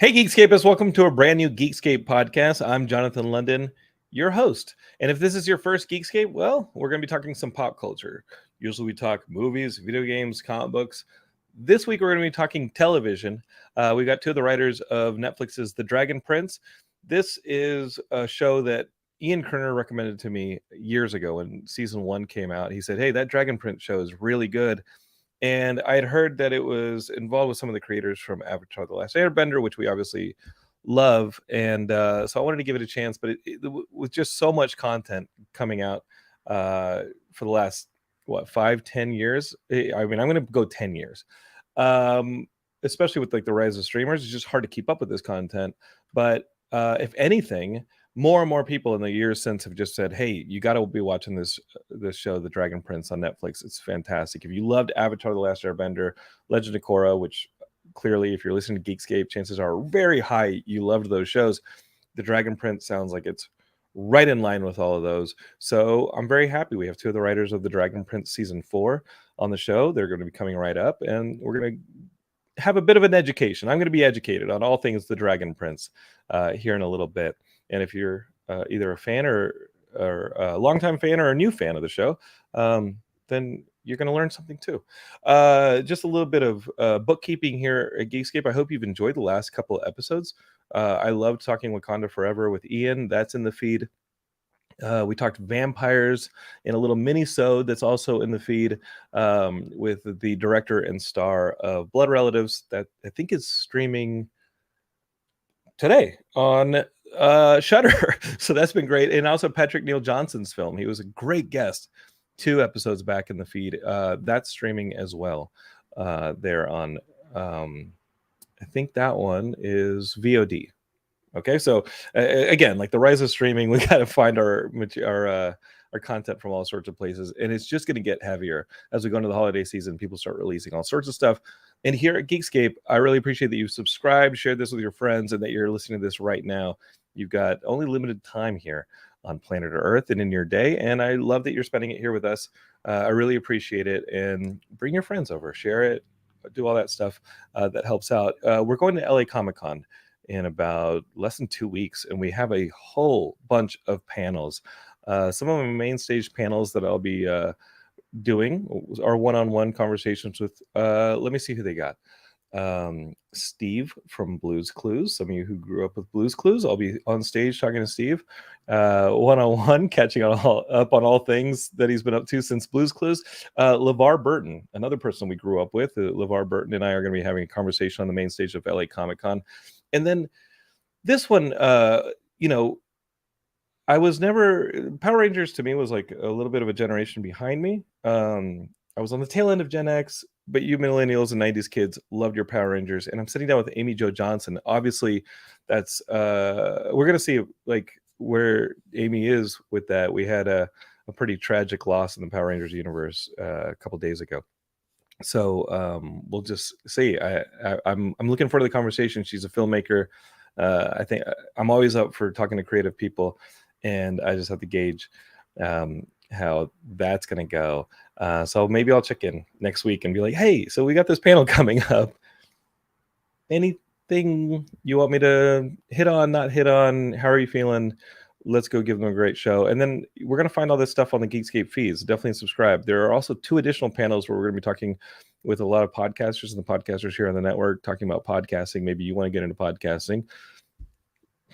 Hey, Geekscapists, welcome to a brand new Geekscape podcast. I'm Jonathan London, your host. And if this is your first Geekscape, well, we're going to be talking some pop culture. Usually we talk movies, video games, comic books. This week we're going to be talking television. We got two of the writers of Netflix's The Dragon Prince. This is a show that Ian Kerner recommended to me years ago when season 1 came out. He said, hey, that Dragon Prince show is really good. And I had heard that it was involved with some of the creators from Avatar: The Last Airbender, which we obviously love. And so I wanted to give it a chance, but with just so much content coming out for the last, 5-10 years? I mean, I'm going to go 10 years. Especially with like the rise of streamers, it's just hard to keep up with this content. But if anything, more and more people in the years since have just said, hey, you got to be watching this show, The Dragon Prince, on Netflix. It's fantastic. If you loved Avatar: The Last Airbender, Legend of Korra, which clearly, if you're listening to Geekscape, chances are very high you loved those shows. The Dragon Prince sounds like it's right in line with all of those. So I'm very happy we have two of the writers of The Dragon Prince season 4 on the show. They're going to be coming right up, and we're going to have a bit of an education. I'm going to be educated on all things The Dragon Prince here in a little bit. And if you're either a fan or a longtime fan or a new fan of the show, then you're going to learn something too. Just a little bit of bookkeeping here at Geekscape. I hope you've enjoyed the last couple of episodes. I loved talking Wakanda Forever with Ian. That's in the feed. We talked vampires in a little mini-sode that's also in the feed with the director and star of Blood Relatives that I think is streaming today on Shudder. So that's been great. And also Patrick Neil Johnson's film. He was a great guest 2 episodes back in the feed. That's streaming as well there on I think that one is VOD. Okay, so again, like the rise of streaming, we got to find our content from all sorts of places, and it's just going to get heavier as we go into the holiday season. People start releasing all sorts of stuff, and here at Geekscape, I really appreciate that you subscribed, shared this with your friends, and that you're listening to this right now. You've got only limited time here on planet Earth and in your day, and I love that you're spending it here with us. I really appreciate it, and bring your friends over, share it, do all that stuff that helps out. We're going to LA Comic-Con in about less than 2 weeks, and we have a whole bunch of panels. Some of my main stage panels that I'll be doing are one-on-one conversations with, let me see who they got. Steve from Blue's Clues. Some of you who grew up with Blue's Clues, I'll be on stage talking to Steve one-on-one, catching up on all things that he's been up to since Blue's Clues. LeVar Burton, another person we grew up with. LeVar Burton and I are going to be having a conversation on the main stage of LA Comic-Con. And then this one, I was never, Power Rangers to me was like a little bit of a generation behind me. I was on the tail end of Gen X, but you millennials and 90s kids loved your Power Rangers. And I'm sitting down with Amy Jo Johnson. Obviously, that's, we're going to see like where Amy is with that. We had a pretty tragic loss in the Power Rangers universe a couple days ago. So we'll just see. I'm looking forward to the conversation. She's a filmmaker. I think I'm always up for talking to creative people, and I just have to gauge how that's going to go. So maybe I'll check in next week and be like, hey, so we got this panel coming up. Anything you want me to hit on, not hit on? How are you feeling? Let's go give them a great show. And then we're going to find all this stuff on the Geekscape feeds. Definitely subscribe. There are also 2 additional panels where we're going to be talking with a lot of podcasters and the podcasters here on the network, talking about podcasting. Maybe you want to get into podcasting.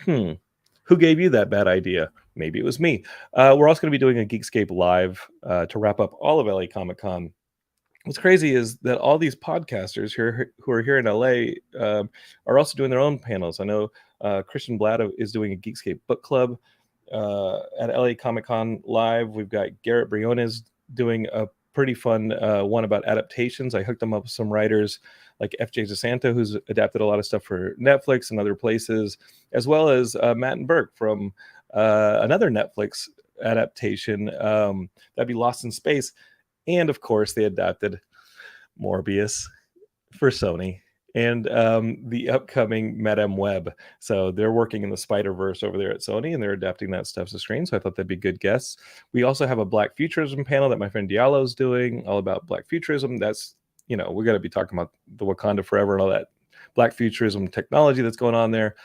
Who gave you that bad idea? Maybe it was me. We're also going to be doing a Geekscape Live to wrap up all of LA Comic-Con. What's crazy is that all these podcasters here who are here in LA are also doing their own panels. I know Christian Blatt is doing a Geekscape book club at LA Comic-Con Live. We've got Garrett Briones doing a pretty fun one about adaptations. I hooked them up with some writers like FJ DeSanto, who's adapted a lot of stuff for Netflix and other places, as well as Matt and Burke from another Netflix adaptation, that'd be Lost in Space. And of course, they adapted Morbius for Sony and the upcoming Madame Web. So they're working in the Spider-Verse over there at Sony, and they're adapting that stuff to screen. So I thought that'd be good guests. We also have a Black Futurism panel that my friend Diallo's doing, all about Black Futurism. That's, we're going to be talking about the Wakanda Forever and all that Black futurism technology that's going on there.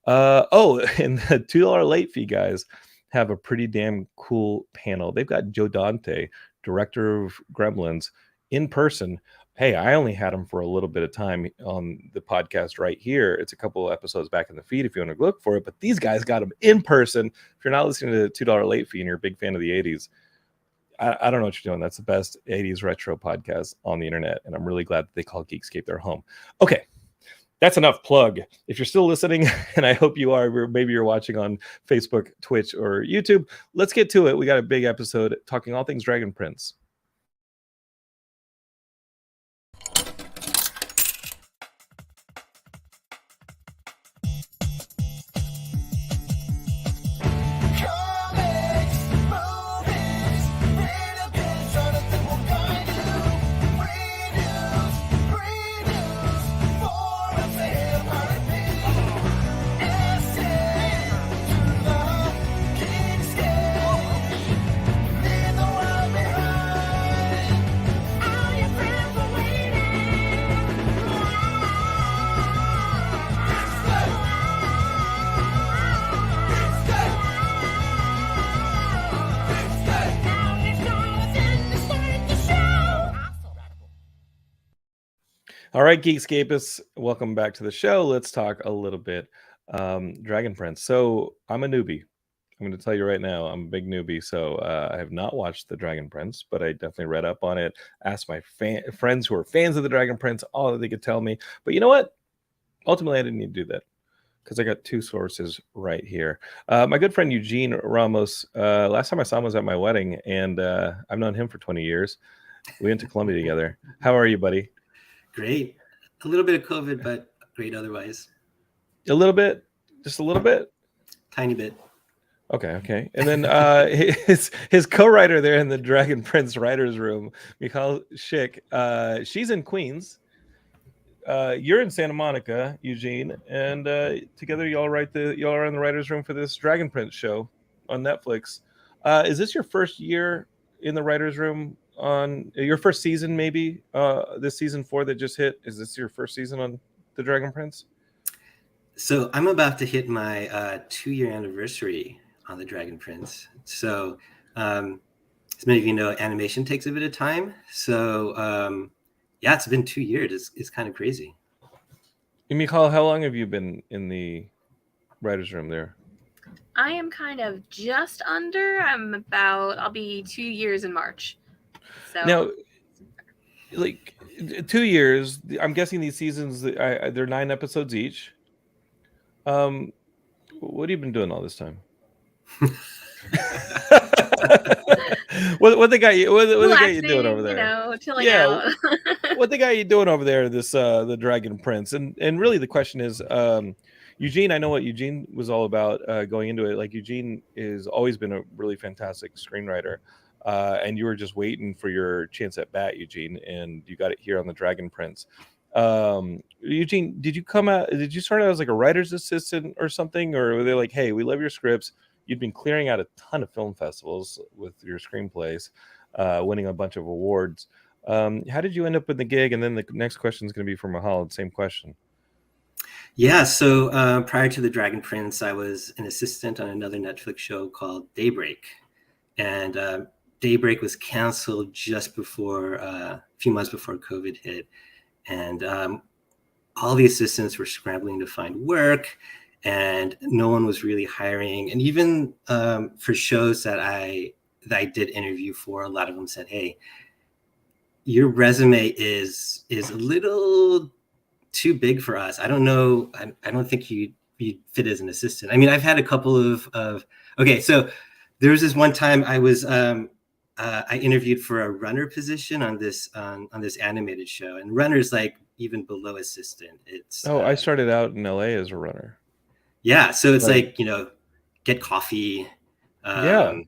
And the $2 late fee guys have a pretty damn cool panel. They've got Joe Dante, director of Gremlins, in person. Hey, I only had him for a little bit of time on the podcast right here. It's a couple of episodes back in the feed if you want to look for it. But these guys got him in person. If you're not listening to the $2 late fee and you're a big fan of the 80s, I don't know what you're doing. That's the best 80s retro podcast on the internet. And I'm really glad that they call Geekscape their home. Okay. That's enough plug. If you're still listening, and I hope you are, maybe you're watching on Facebook, Twitch, or YouTube, let's get to it. We got a big episode talking all things Dragon Prince. All right, Geekscapists, welcome back to the show. Let's talk a little bit Dragon Prince. So I'm a newbie. I'm going to tell you right now, I'm a big newbie. So I have not watched the Dragon Prince, but I definitely read up on it, asked my friends who are fans of the Dragon Prince, all that they could tell me. But you know what? Ultimately, I didn't need to do that because I got two sources right here. My good friend Eugene Ramos, last time I saw him was at my wedding, and I've known him for 20 years. We went to Columbia together. How are you, buddy? Great. A little bit of COVID, but great otherwise. A little bit? Just a little bit? Tiny bit. Okay. And then his co-writer there in the Dragon Prince writers room, Michal Schick, she's in Queens. You're in Santa Monica, Eugene, and together y'all are in the writers room for this Dragon Prince show on Netflix. Is this your first year in the writers room? On your first season, maybe this season 4 that just hit? Is this your first season on the Dragon Prince? So I'm about to hit my 2-year anniversary on the Dragon Prince. So as many of you know, animation takes a bit of time. So yeah, it's been 2 years. It's kind of crazy. And Michal, how long have you been in the writers room there? I am kind of just under. I'll be 2 years in March. So now, like 2 years, I'm guessing these seasons, they're 9 episodes each. What have you been doing all this time? what they got you? What they got you doing over there? You know, chilling out. What they got you doing over there? This the Dragon Prince, and really the question is, Eugene. I know what Eugene was all about going into it. Like Eugene has always been a really fantastic screenwriter. And you were just waiting for your chance at bat, Eugene, and you got it here on the Dragon Prince. Eugene, did you start out as like a writer's assistant or something, or were they like, hey, we love your scripts? You'd been clearing out a ton of film festivals with your screenplays, winning a bunch of awards. How did you end up in the gig? And then the next question is going to be for Michal, the same question. Yeah, so prior to the Dragon Prince, I was an assistant on another Netflix show called Daybreak, and Daybreak was canceled just before a few months before COVID hit, and all the assistants were scrambling to find work, and no one was really hiring. And even for shows that I did interview for, a lot of them said, "Hey, your resume is a little too big for us. I don't know. I don't think you'd fit as an assistant." I mean, I've had a couple of okay. So there was this one time I was. I interviewed for a runner position on this animated show, and runner's like even below assistant. It's I started out in LA as a runner. Yeah, so it's like get coffee, donuts,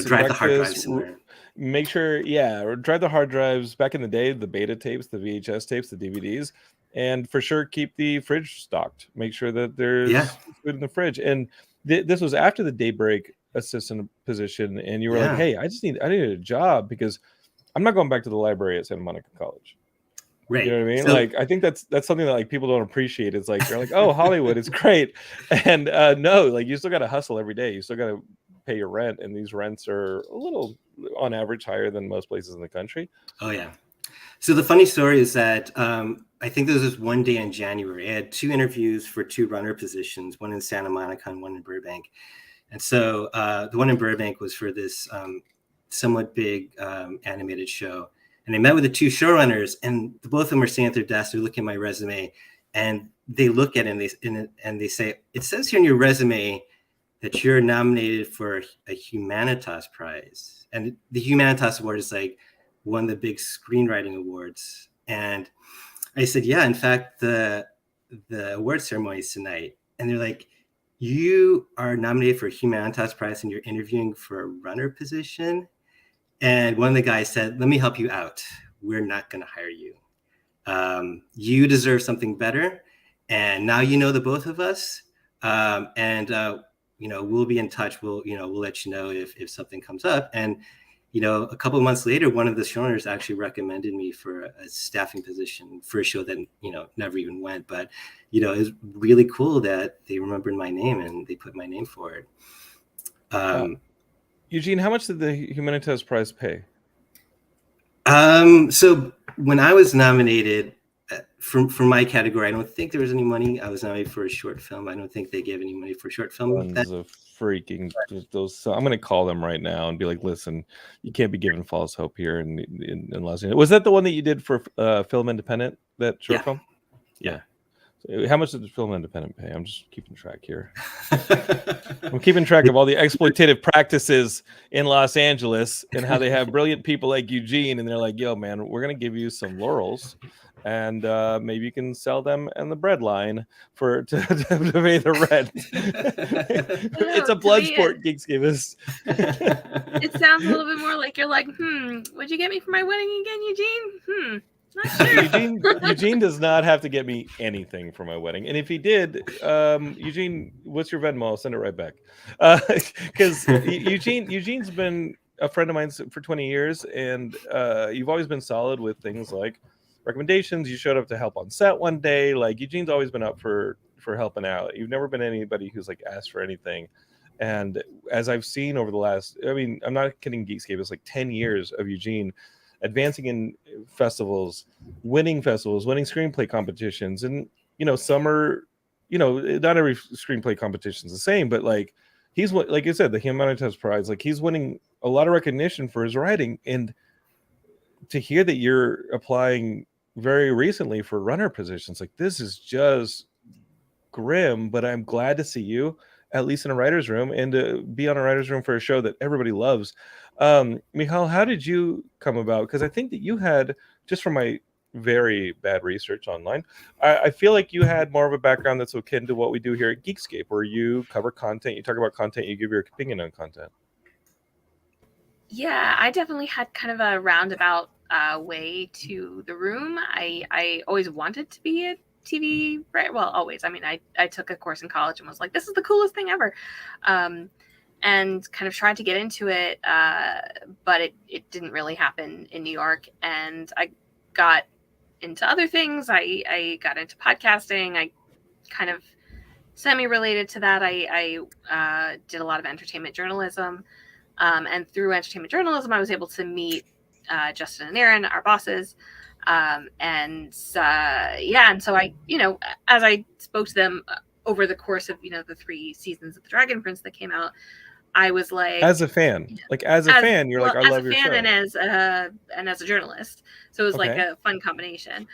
drive the hard drive somewhere. Make sure, or drive the hard drives. Back in the day, the beta tapes, the VHS tapes, the DVDs, and for sure keep the fridge stocked. Make sure that there's food in the fridge. And this was after the Daybreak assistant position, and you were like, hey, I needed a job because I'm not going back to the library at Santa Monica College. Right. You know what I mean? So, Like, I think that's something that like people don't appreciate. It's like they're like, oh, Hollywood, it's great, and no, like you still got to hustle every day. You still got to pay your rent, and these rents are a little, on average, higher than most places in the country. oh yeah. So the funny story is that I think there was this one day in January. I had 2 interviews for 2 runner positions, one in Santa Monica and one in Burbank. And so the one in Burbank was for this somewhat big animated show. And I met with the 2 showrunners, and both of them are sitting at their desk. They're looking at my resume, and they look at it and they say, "It says here in your resume that you're nominated for a Humanitas Prize." And the Humanitas Award is like one of the big screenwriting awards. And I said, "Yeah, in fact, the award ceremony is tonight." And they're like, "You are nominated for a Humanitas Prize and you're interviewing for a runner position?" And one of the guys said, "Let me help you out. We're not going to hire you. You deserve something better. And now you know the both of us. We'll be in touch. We'll let you know if something comes up." And, a couple of months later, one of the showrunners actually recommended me for a staffing position for a show that, never even went. But, it was really cool that they remembered my name and they put my name forward. Eugene, how much did the Humanitas Prize pay? So when I was nominated for my category, I don't think there was any money. I was nominated for a short film. I don't think they gave any money for a short film. Tons of freaking those. So I'm going to call them right now and be like, "Listen, you can't be given false hope here in Los Angeles." Was that the one that you did for Film Independent? That short film? Yeah. So how much did the Film Independent pay? I'm just keeping track here. I'm keeping track of all the exploitative practices in Los Angeles and how they have brilliant people like Eugene, and they're like, "Yo, man, we're going to give you some laurels, and maybe you can sell them in the bread line to pay the rent." It's a blood sport, Geekscape. It sounds a little bit more like you're like, what'd you get me for my wedding again, Eugene? Not sure. Eugene does not have to get me anything for my wedding, and if he did, Eugene, what's your Venmo? I'll send it right back. Because Eugene's been a friend of mine for 20 years, and you've always been solid with things like recommendations. You showed up to help on set one day. Like, Eugene's always been up for helping out. You've never been anybody who's like asked for anything. And as I've seen over the last, I'm not kidding, Geekscape, it's like 10 years of Eugene advancing in festivals, winning screenplay competitions. And, some are, not every screenplay competition is the same, but like he's, like I said, the Humanitas Prize, like he's winning a lot of recognition for his writing. And to hear that you're applying very recently for runner positions, like this is just grim, but I'm glad to see you at least in a writer's room and to be on a writer's room for a show that everybody loves. Michal, how did you come about? Because I think that you had, just from my very bad research online, I feel like you had more of a background that's akin to what we do here at Geekscape, where you cover content, you talk about content, you give your opinion on content. Yeah, I definitely had kind of a roundabout way to the room. I always wanted to be a TV, right? Well, always. I took a course in college and was like, this is the coolest thing ever. And kind of tried to get into it, but it didn't really happen in New York. And I got into other things. I got into podcasting. I kind of semi-related to that. I did a lot of entertainment journalism. And through entertainment journalism, I was able to meet Justin and Aaron, our bosses. And so I, as I spoke to them over the course of, the 3 seasons of The Dragon Prince that came out, I was like, as a fan, you're like, I love your show. And as a journalist. So it was like a fun combination.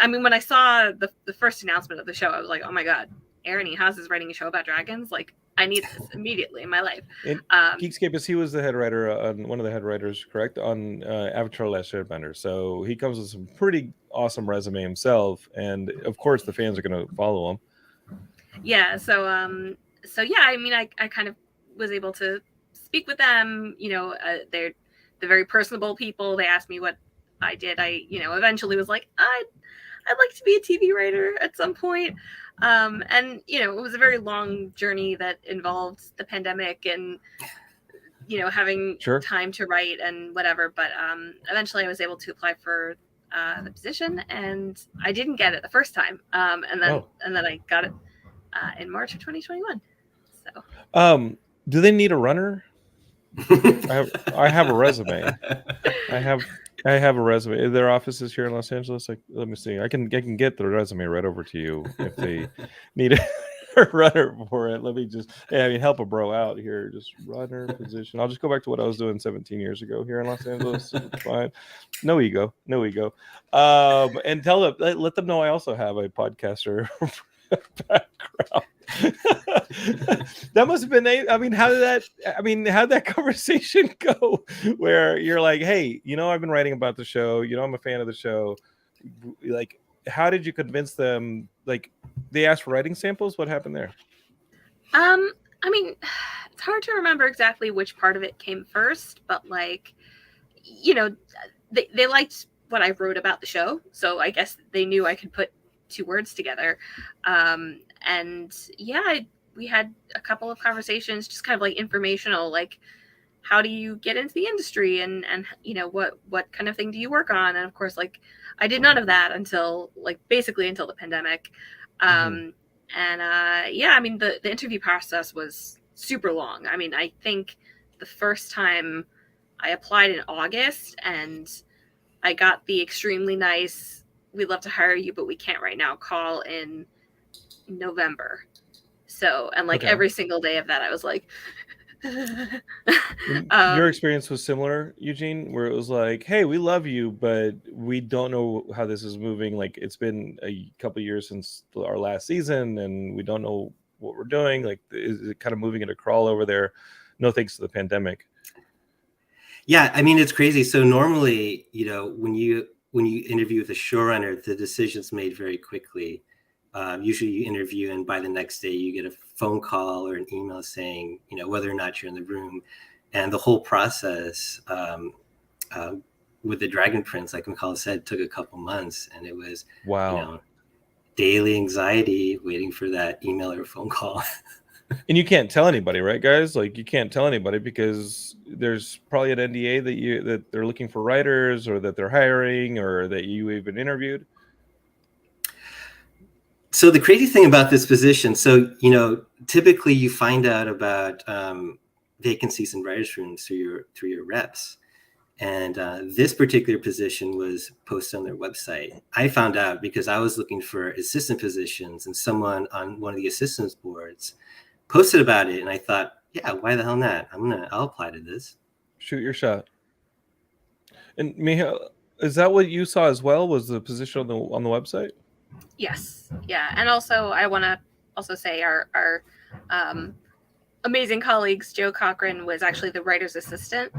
When I saw the first announcement of the show, I was like, oh my God, Aaron Ehasz is writing a show about dragons. Like, I need this immediately in my life. Geekscape, he was the head writer on one of the head writers, correct, on Avatar: Last Airbender. So he comes with some pretty awesome resume himself, and of course the fans are going to follow him. Yeah. So I kind of was able to speak with them. They're very personable people. They asked me what I did. I eventually was like, I'd like to be a TV writer at some point. And it was a very long journey that involved the pandemic and having time to write and whatever, but eventually I was able to apply for the position, and I didn't get it the first time, and then I got it in March of 2021. So, do they need a runner? I have a resume. I have a resume. Their office is here in Los Angeles. Like, let me see. I can get the resume right over to you if they need a runner for it. Let me just help a bro out here. Just runner position. I'll just go back to what I was doing 17 years ago here in Los Angeles. It's fine. No ego. And let them know I also have a podcaster background. That must have been how did that conversation go where you're like, hey, I've been writing about the show, I'm a fan of the show. Like, how did you convince them? Like, they asked for writing samples. What happened there? It's hard to remember exactly which part of it came first, but like, they liked what I wrote about the show, so I guess they knew I could put two words together. And yeah, we had a couple of conversations, just kind of like informational, like, how do you get into the industry, and what kind of thing do you work on? And of course, like, I did none of that until basically until the pandemic. The interview process was super long. I think the first time I applied in August, and I got the extremely nice, we'd love to hire you, but we can't right now, call in November. So, and okay. Every single day of that, I was like, your experience was similar, Eugene, where it was like, hey, we love you, but we don't know how this is moving. Like, it's been a couple of years since our last season, and we don't know what we're doing. Like, is it kind of moving at a crawl over there? No, thanks to the pandemic. Yeah, it's crazy. So normally, when you interview with a showrunner, the decision's made very quickly. Usually you interview, and by the next day you get a phone call or an email saying, whether or not you're in the room. And the whole process with the Dragon Prince, like Michal said, took a couple months, and it was daily anxiety waiting for that email or phone call. And you can't tell anybody, right, guys? Like, you can't tell anybody because there's probably an NDA that they're looking for writers, or that they're hiring, or that you even interviewed. So the crazy thing about this position, typically you find out about vacancies in writers' rooms through your reps. And this particular position was posted on their website. I found out because I was looking for assistant positions, and someone on one of the assistants boards posted about it. And I thought, yeah, why the hell not? I'll apply to this. Shoot your shot. And Michal, is that what you saw as well? Was the position on the website? Yes. Yeah. And also, I want to also say our amazing colleagues, Joe Cochran was actually the writer's assistant,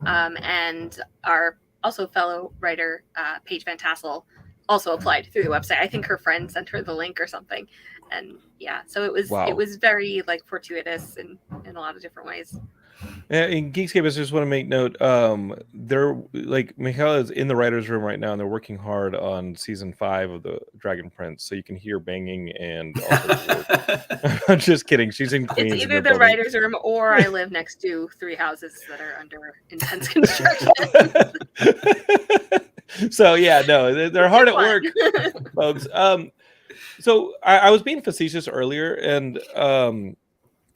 and our also fellow writer, Paige Van Tassel, also applied through the website. I think her friend sent her the link or something. And yeah, so it was very fortuitous in a lot of different ways. In Geekscape, I just want to make note, they're Michal is in the writer's room right now, and they're working hard on season 5 of the Dragon Prince, so you can hear banging and I'm just kidding. She's in Queens. It's either the writer's room, or I live next to 3 houses that are under intense construction. So yeah, no, they're hard at work, folks. So I was being facetious earlier, and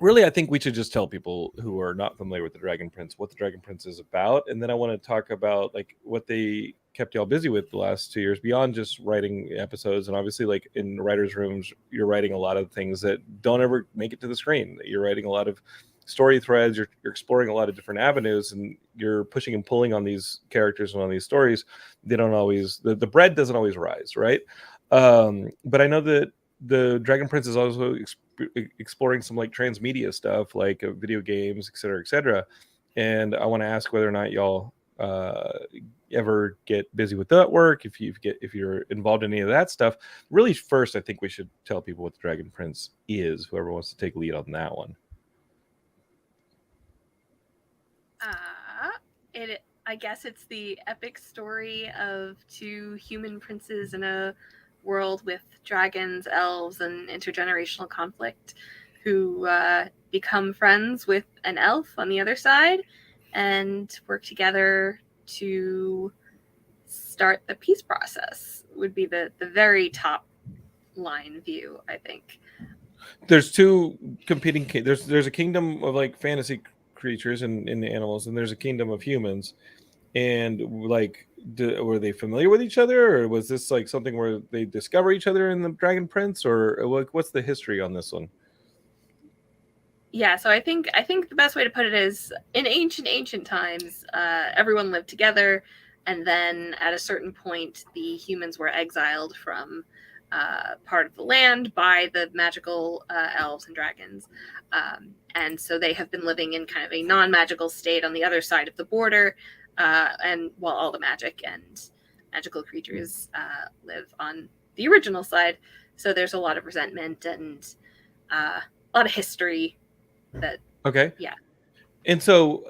really, I think we should just tell people who are not familiar with the Dragon Prince what the Dragon Prince is about, and then I want to talk about what they kept y'all busy with the last 2 years beyond just writing episodes. And obviously, in writers' rooms, you're writing a lot of things that don't ever make it to the screen. You're writing a lot of story threads. You're exploring a lot of different avenues, and you're pushing and pulling on these characters and on these stories. They don't always the bread doesn't always rise, right? But I know that the Dragon Prince is also exploring some transmedia stuff, video games, et cetera. And I want to ask whether or not y'all ever get busy with that work, if you're involved in any of that stuff. Really, first, I think we should tell people what the Dragon Prince is. Whoever wants to take lead on that one. I guess it's the epic story of 2 human princes in a world with dragons, elves, and intergenerational conflict, who become friends with an elf on the other side and work together to start the peace process would be the very top line view, I think. There's two competing. There's a kingdom of like fantasy creatures and in the animals, and there's a kingdom of humans. And like, were they familiar with each other, or was this like something where they discover each other in the Dragon Prince, or what's the history on this one? Yeah, so I think the best way to put it is in ancient times, everyone lived together, and then at a certain point, the humans were exiled from part of the land by the magical elves and dragons, and so they have been living in kind of a non-magical state on the other side of the border, and while all the magic and magical creatures live on the original side. So there's a lot of resentment and a lot of history. Okay. Yeah. And so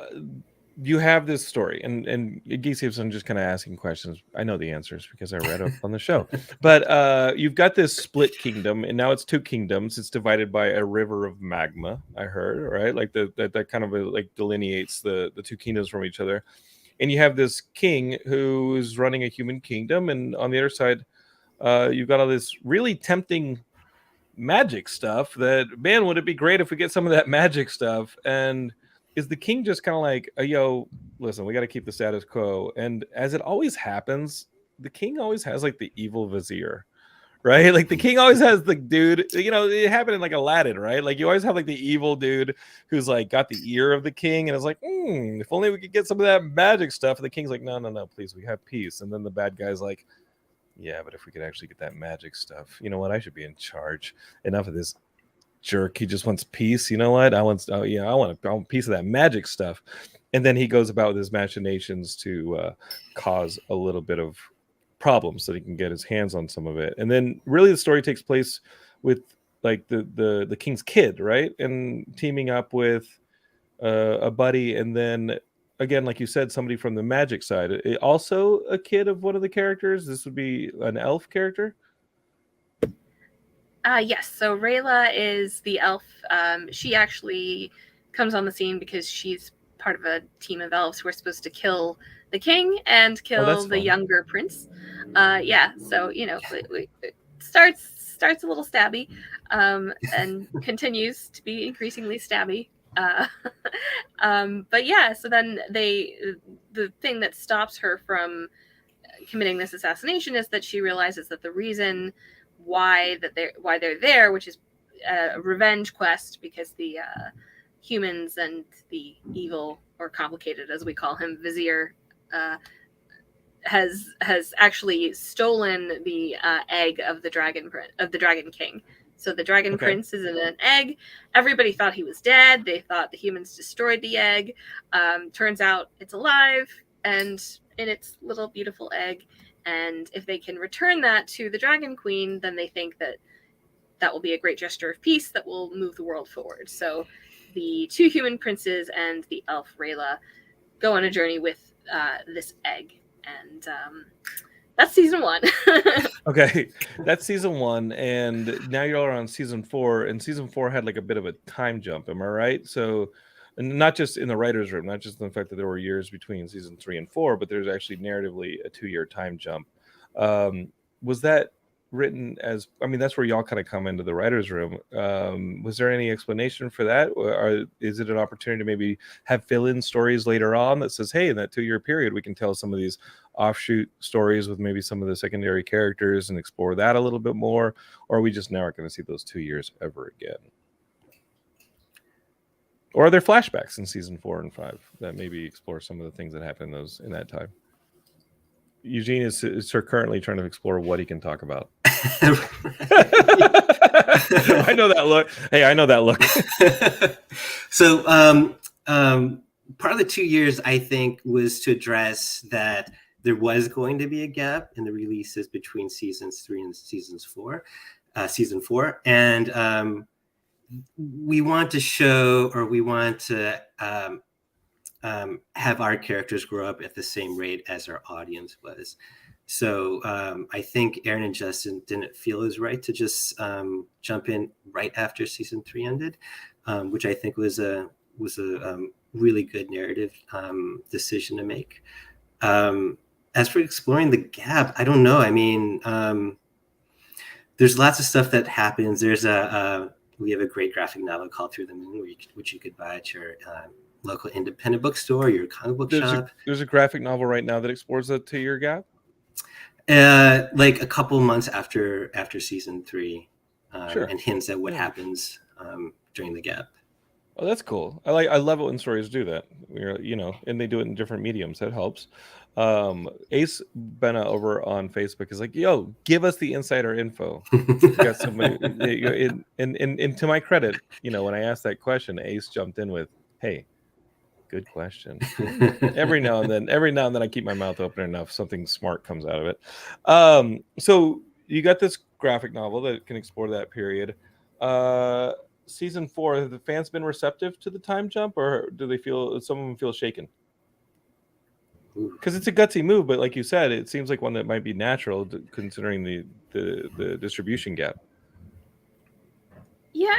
you have this story, and Geekscape, I'm just kind of asking questions. I know the answers because I read up on the show. But you've got this split kingdom, and now it's two kingdoms. It's divided by a river of magma, I heard, right? Like that kind of like delineates the two kingdoms from each other. And you have this king who is running a human kingdom, and on the other side, you've got all this really tempting magic stuff that, man, would it be great if we get some of that magic stuff? And is the king just kind of like, yo, listen, we got to keep the status quo? And as it always happens, the king always has like the evil vizier, right? Like the king always has the dude, it happened in like Aladdin, right? Like you always have like the evil dude who's like got the ear of the king and is like, if only we could get some of that magic stuff. And the king's like, no, please, we have peace. And then the bad guy's like, yeah, but if we could actually get that magic stuff, you know what? I should be in charge. Enough of this jerk. He just wants peace. You know what? I want a piece of that magic stuff. And then he goes about with his machinations to cause a little bit of problems so that he can get his hands on some of it. And then really the story takes place with like the king's kid, right? And teaming up with a buddy, and then again, like you said, somebody from the magic side. Also a kid of one of the characters. This would be an elf character. Yes. So Rayla is the elf. She actually comes on the scene because she's part of a team of elves who are supposed to kill the king and kill the younger prince. Yeah. So it starts a little stabby, and continues to be increasingly stabby. But yeah, so then the thing that stops her from committing this assassination is that she realizes that the reason why they're there, which is a revenge quest, because the humans and the evil, or complicated as we call him, vizier, has actually stolen the egg of the dragon king. So the dragon prince is in an egg. Everybody thought he was dead. They thought the humans destroyed the egg. Turns out it's alive and in its little beautiful egg. And if they can return that to the dragon queen, then they think that will be a great gesture of peace that will move the world forward. So the two human princes and the elf Rayla go on a journey with this egg. And that's season 1. Okay, that's season 1, and now you're on season 4, and season 4 had like a bit of a time jump. Am I right? So, and not just in the writer's room, not just in the fact that there were years between season 3 and 4, but there's actually narratively a 2-year time jump. Was that written as? I mean, that's where y'all kind of come into the writer's room. Was there any explanation for that, or is it an opportunity to maybe have fill-in stories later on that says, hey, in that 2-year period, we can tell some of these offshoot stories with maybe some of the secondary characters and explore that a little bit more? Or are we just never going to see those 2 years ever again? Or are there flashbacks in season 4 and 5 that maybe explore some of the things that happened in that time? Eugene is currently trying to explore what he can talk about. I know that look. Hey, I know that look. So part of the 2 years, I think, was to address that there was going to be a gap in the releases between seasons 3 and season 4. And we want to show, or we want to have our characters grow up at the same rate as our audience was. So I think Aaron and Justin didn't feel it was right to just jump in right after season 3 ended, which I think was a really good narrative decision to make. as for exploring the gap, I don't know. I mean, there's lots of stuff that happens. There's we have a great graphic novel called Through the Moon, which you could buy at your local independent bookstore, your comic book shop. There's a graphic novel right now that explores the 2-year gap. Like a couple months after season 3, Sure. and hints at what happens during the gap. Oh, that's cool. I love it when stories do that. And they do it in different mediums. That helps. Ace Benna over on Facebook is like, yo, give us the insider info. Got somebody, and to my credit, when I asked that question, Ace jumped in with, hey, good question. every now and then I keep my mouth open enough, something smart comes out of it. So you got this graphic novel that can explore that period. Season 4, have the fans been receptive to the time jump, or do they feel, some of them feel shaken? Because it's a gutsy move, but like you said, it seems like one that might be natural considering the distribution gap. Yeah,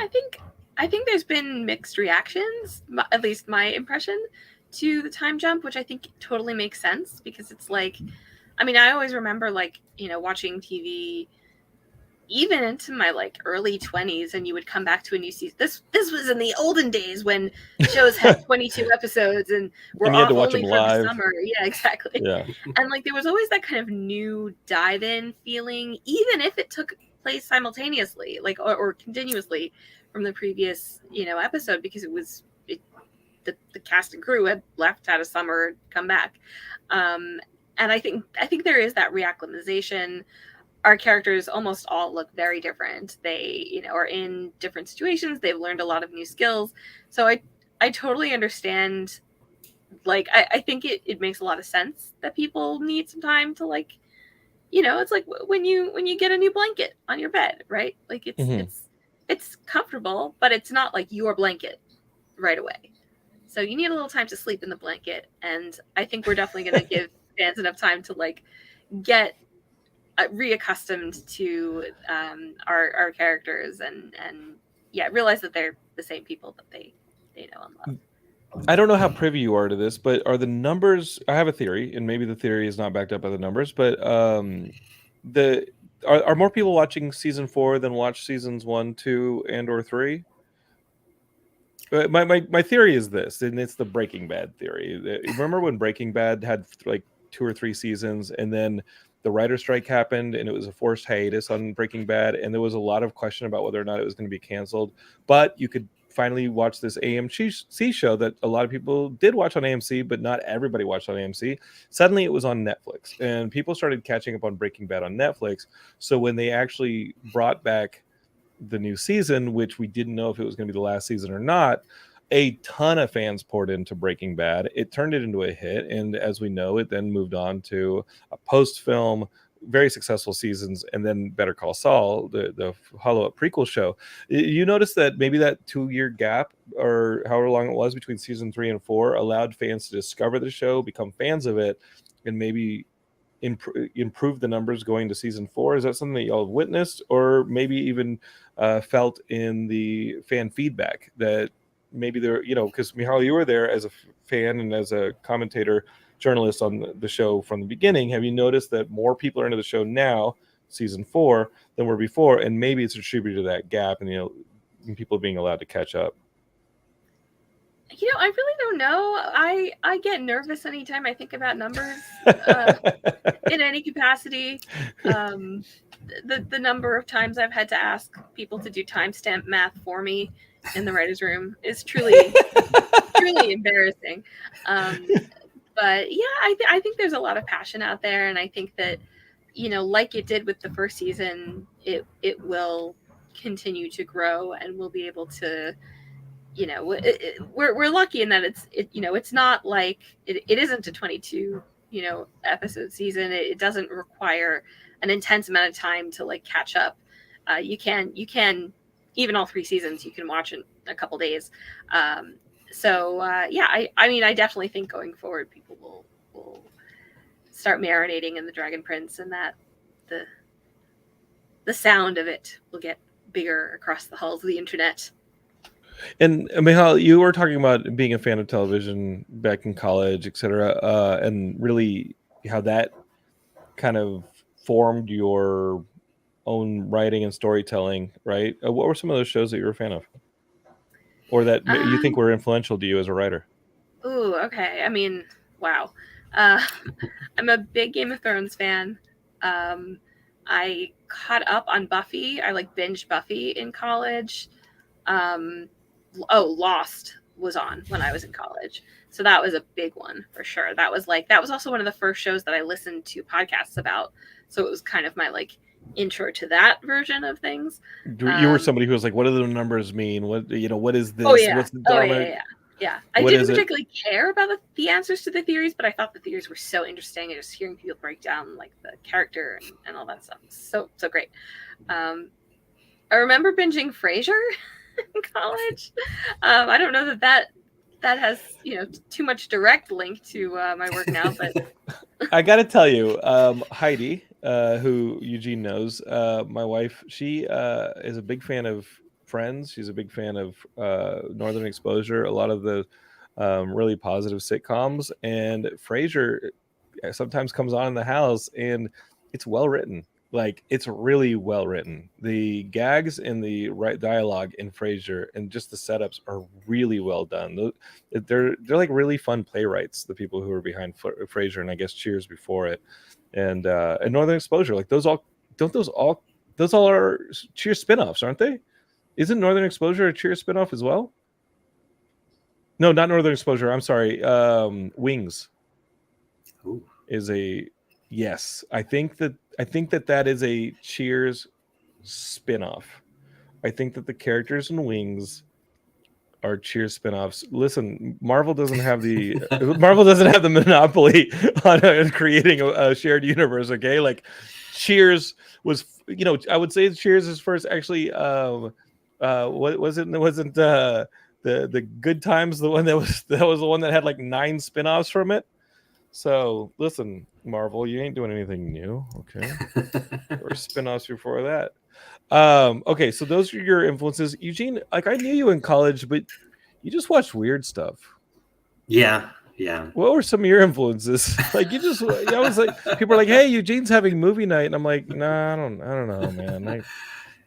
I think there's been mixed reactions, at least my impression, to the time jump, which I think totally makes sense, because it's like, I mean, I always remember watching TV even into my early 20s, and you would come back to a new season. This was in the olden days when shows had 22 episodes and were off only for the summer. Yeah, exactly. Yeah. And there was always that kind of new dive in feeling, even if it took place simultaneously, or continuously from the previous episode, because the cast and crew had left, had a summer, come back. And I think there is that reacclimatization. Our characters almost all look very different. They, are in different situations. They've learned a lot of new skills. So I totally understand. I think it makes a lot of sense that people need some time to it's like when you get a new blanket on your bed, right? It's comfortable, but it's not like your blanket right away. So you need a little time to sleep in the blanket. And I think we're definitely going to give fans enough time to get reaccustomed to our characters and realize that they're the same people that they know and love. I don't know how privy you are to this, but are the numbers, I have a theory, and maybe the theory is not backed up by the numbers, but are more people watching season 4 than watch seasons 1, 2, and or 3? My theory is this, and it's the Breaking Bad theory. Remember when Breaking Bad had 2 or 3 seasons, and then the writer's strike happened, and it was a forced hiatus on Breaking Bad, and there was a lot of question about whether or not it was going to be canceled. But you could finally watch this AMC show that a lot of people did watch on AMC, but not everybody watched on AMC. Suddenly it was on Netflix, and people started catching up on Breaking Bad on Netflix. So when they actually brought back the new season, which we didn't know if it was going to be the last season or not, a ton of fans poured into Breaking Bad. It turned it into a hit, and as we know, it then moved on to a post-film, very successful seasons, and then Better Call Saul, the follow-up prequel show. You notice that maybe that 2-year gap, or however long it was between season 3 and 4, allowed fans to discover the show, become fans of it, and maybe improve the numbers going to season 4. Is that something that y'all have witnessed, or maybe even felt in the fan feedback that maybe there, because Michal, you were there as a fan and as a commentator journalist on the show from the beginning. Have you noticed that more people are into the show now, season 4, than were before, and maybe it's attributed to that gap and people being allowed to catch up? I really don't know. I get nervous anytime I think about numbers in any capacity. The number of times I've had to ask people to do timestamp math for me in the writer's room is truly embarrassing. But yeah, I think there's a lot of passion out there, and I think that like it did with the first season, it will continue to grow, and we'll be able to. We're lucky in that it's not like it isn't a 22 episode season. It doesn't require an intense amount of time to catch up. You can even all 3 seasons you can watch in a couple days. I mean, I definitely think going forward people will start marinating in the Dragon Prince, and that the sound of it will get bigger across the halls of the internet. And Michal, you were talking about being a fan of television back in college, etc., and really how that kind of formed your own writing and storytelling, right? What were some of those shows that you were a fan of, or that you think were influential to you as a writer? Ooh, okay. I mean, wow. I'm a big Game of Thrones fan. I caught up on Buffy. I like binged Buffy in college. Lost was on when I was in college. So that was a big one for sure. That was also one of the first shows that I listened to podcasts about. So it was kind of my like intro to that version of things. You were somebody who was like, what do the numbers mean? What is this? Oh yeah. What's the Dharma? Yeah. I What didn't is it? particularly care about the answers to the theories, but I thought the theories were so interesting, and just hearing people break down like the character and all that stuff. So great. I remember binging Frasier in college. I don't know that has too much direct link to my work now, but I got to tell you, Heidi, who Eugene knows, my wife, she is a big fan of Friends. She's a big fan of Northern Exposure, a lot of the really positive sitcoms, and Frasier sometimes comes on in the house, and it's well written. Like, it's really well written. The gags and the right dialogue in Frasier and just the setups are really well done. They're like really fun playwrights, the people who are behind Frasier, and I guess Cheers before it, and Northern Exposure. Like those all are Cheers spinoffs, aren't they? Isn't Northern Exposure a Cheers spinoff as well? No, not Northern Exposure. I'm sorry. Wings Ooh. is a yes. I think that is a Cheers spinoff. I think that the characters in Wings are Cheers spinoffs. Listen, Marvel doesn't have the monopoly on creating a shared universe. Okay, like Cheers was, I would say Cheers is first. Actually, what was it? Wasn't the Good Times the one that was the one that had like 9 spinoffs from it? So listen, Marvel, you ain't doing anything new, okay? There were spinoffs before that. Okay, so those are your influences, Eugene. Like, I knew you in college, but you just watched weird stuff. Yeah. What were some of your influences? Like, I was like, people are like, "Hey, Eugene's having movie night," and I'm like, "Nah, I don't know, man.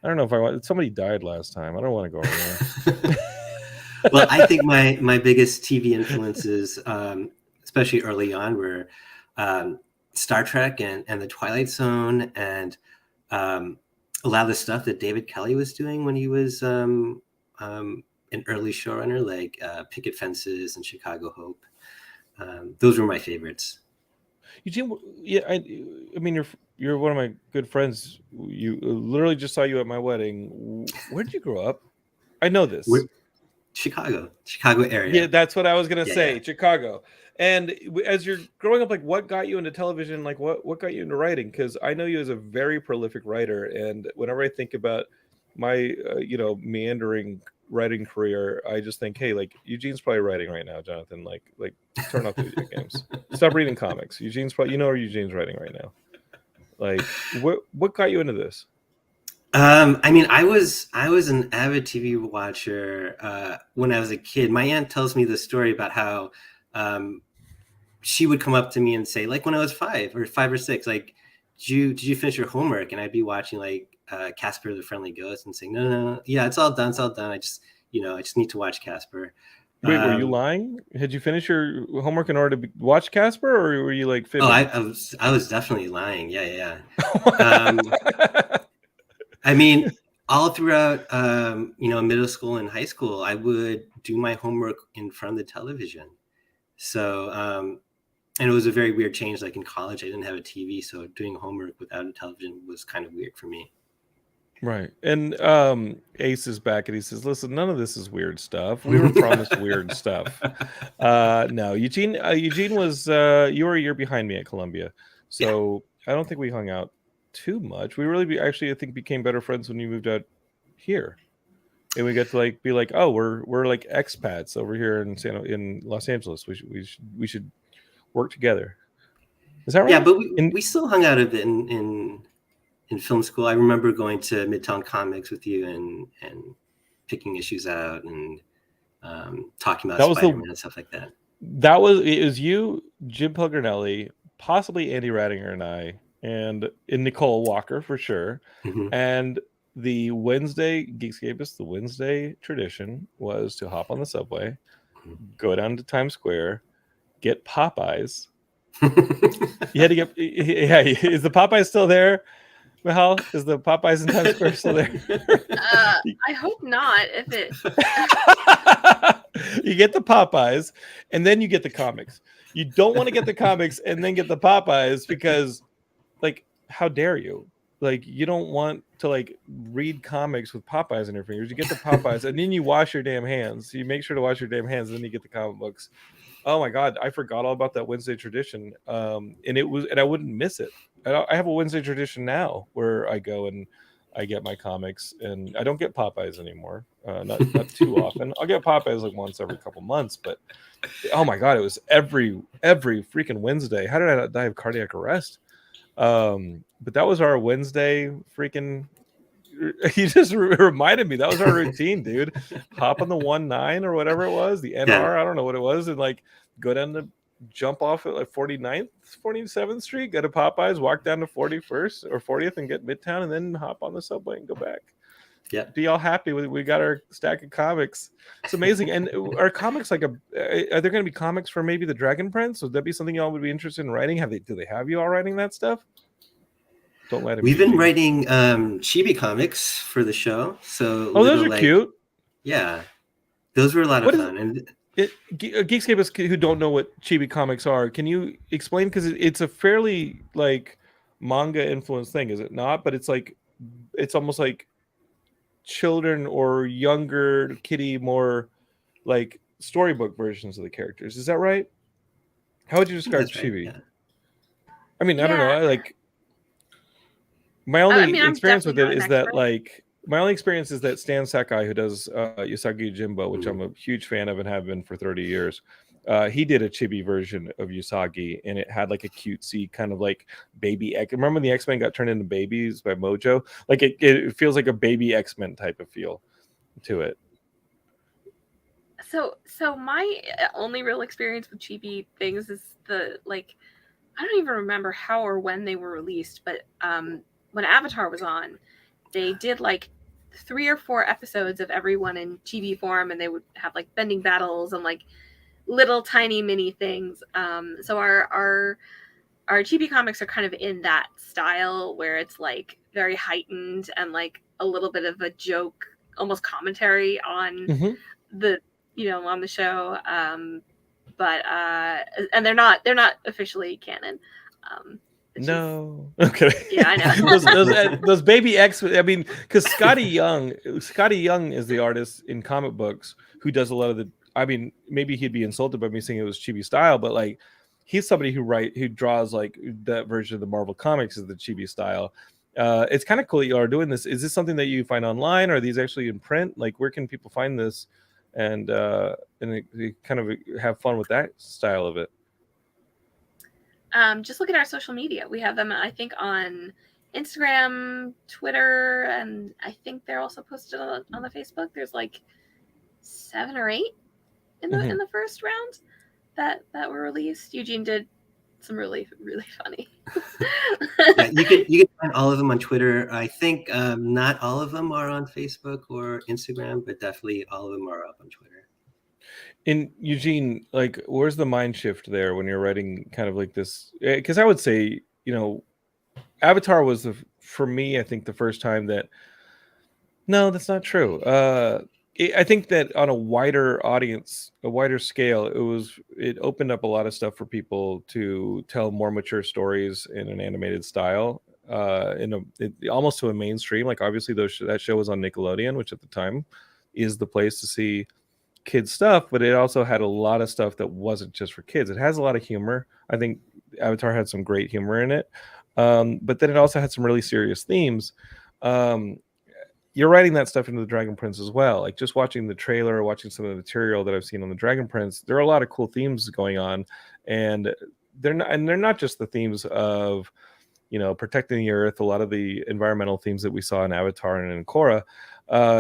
I don't know if I want." Somebody died last time. I don't want to go over there. Well, I think my biggest TV influences, especially early on, were Star Trek and the Twilight Zone, and a lot of the stuff that David Kelly was doing when he was an early showrunner, like Picket Fences and Chicago Hope. Those were my favorites. Eugene, yeah, I mean, you're one of my good friends. You literally just saw you at my wedding. Where did you grow up? I know this. Chicago area. Yeah, that's what I was gonna say. Yeah. Chicago. And as you're growing up, like, what got you into television? Like, what got you into writing? Because I know you as a very prolific writer, and whenever I think about my meandering writing career, I just think, hey, like, Eugene's probably writing right now, Jonathan. Like turn off the video games, stop reading comics. Eugene's probably, where Eugene's writing right now. Like, what got you into this? I mean, I was an avid TV watcher when I was a kid. My aunt tells me the story about how she would come up to me and say, like, when I was 5 or 6, like, did you finish your homework? And I'd be watching like Casper the Friendly Ghost and saying, no, yeah, it's all done. I just need to watch Casper. Wait, were you lying? Had you finished your homework in order to watch Casper, or were you like fibbing? Oh, I was definitely lying. Yeah. I mean, all throughout, middle school and high school, I would do my homework in front of the television. So, and it was a very weird change. Like in college, I didn't have a TV, so doing homework without a television was kind of weird for me. Right. And Ace is back and he says, listen, none of this is weird stuff. We were promised weird stuff. No, Eugene was, you were a year behind me at Columbia. So yeah. I don't think we hung out too much. We really I think became better friends when you moved out here. And we get to like be like, oh, we're like expats over here in Los Angeles. We should work together. Is that right? Yeah, but we still hung out a bit in film school. I remember going to Midtown Comics with you and picking issues out and talking about Spider-Man and stuff like that. It was you, Jim Pelgrinelli, possibly Andy Rattinger, and I, and in Nicole Walker for sure. Mhm. And the Wednesday Geekscape, the Wednesday tradition was to hop on the subway, go down to Times Square, get Popeyes. You had to get, yeah. Is the Popeyes still there, Michal? Is the Popeyes in Times Square still there? I hope not. If it, you get the Popeyes, and then you get the comics. You don't want to get the comics and then get the Popeyes because, like, how dare you? Like, you don't want to like read comics with Popeyes in your fingers. You get the Popeyes, and then you wash your damn hands. You make sure to wash your damn hands, and then you get the comic books. Oh my God, I forgot all about that Wednesday tradition. And I wouldn't miss it. I have a Wednesday tradition now where I go and I get my comics, and I don't get Popeyes anymore. Not too often. I'll get Popeyes like once every couple months, but oh my God, it was every freaking Wednesday. How did I not die of cardiac arrest? But that was our Wednesday freaking. You just reminded me that was our routine, dude. Hop on the 19 or whatever it was, the NR, Yeah. I don't know what it was, and like go down to jump off at like 49th, 47th Street, go to Popeyes, walk down to 41st or 40th and get Midtown, and then hop on the subway and go back. Yeah. Be all happy with we got our stack of comics. It's amazing. And are comics like are there going to be comics for maybe the Dragon Prince? Would that be something y'all would be interested in writing? Do they have you all writing that stuff? Don't let him. We've been writing chibi comics for the show. So those are cute. Yeah, those were a lot of fun. And Geekscapists who don't know what chibi comics are, can you explain? Because it's a fairly like manga influenced thing, is it not? But it's like it's almost like children or younger kiddie, more like storybook versions of the characters. Is that right? How would you describe chibi? Right, yeah. I mean, I don't know. I like. My only experience with it is that Stan Sakai, who does Usagi Yojimbo, which I'm a huge fan of and have been for 30 years, he did a chibi version of Usagi, and it had like a cutesy kind of like baby X. Remember when the X-Men got turned into babies by Mojo? Like it feels like a baby X-Men type of feel to it. So my only real experience with chibi things is I don't even remember how or when they were released, but when Avatar was on, they did like 3 or 4 episodes of everyone in chibi form, and they would have like bending battles and like little tiny mini things. So our chibi comics are kind of in that style where it's like very heightened and like a little bit of a joke, almost commentary on the on the show. But and they're not officially canon. No. Okay. Yeah, I know. those baby X. I mean, because Scotty Young is the artist in comic books who does a lot of the. I mean, maybe he'd be insulted by me saying it was chibi style, but like, he's somebody who draws like that version of the Marvel comics is the chibi style. It's kind of cool that you are doing this. Is this something that you find online? Or are these actually in print? Like, where can people find this and kind of have fun with that style of it? Just look at our social media. We have them, I think, on Instagram, Twitter, and I think they're also posted on the Facebook. There's like 7 or 8 in the first round that were released. Eugene did some really, really funny. Yeah, you can find all of them on Twitter. I think not all of them are on Facebook or Instagram, but definitely all of them are up on Twitter. In Eugene, like, where's the mind shift there when you're writing kind of like this? Because I would say, Avatar was for me, I think the first time that. No, that's not true. I think that on a wider audience, a wider scale, it opened up a lot of stuff for people to tell more mature stories in an animated style, almost to a mainstream. Like, obviously, that show was on Nickelodeon, which at the time is the place to see kids stuff, but it also had a lot of stuff that wasn't just for kids. It has a lot of humor. I think Avatar had some great humor in it, but then it also had some really serious themes. You're writing that stuff into the Dragon Prince as well. Like, just watching the trailer, watching some of the material that I've seen on the Dragon Prince, there are a lot of cool themes going on, and they're not just the themes of protecting the earth. A lot of the environmental themes that we saw in Avatar and in Korra.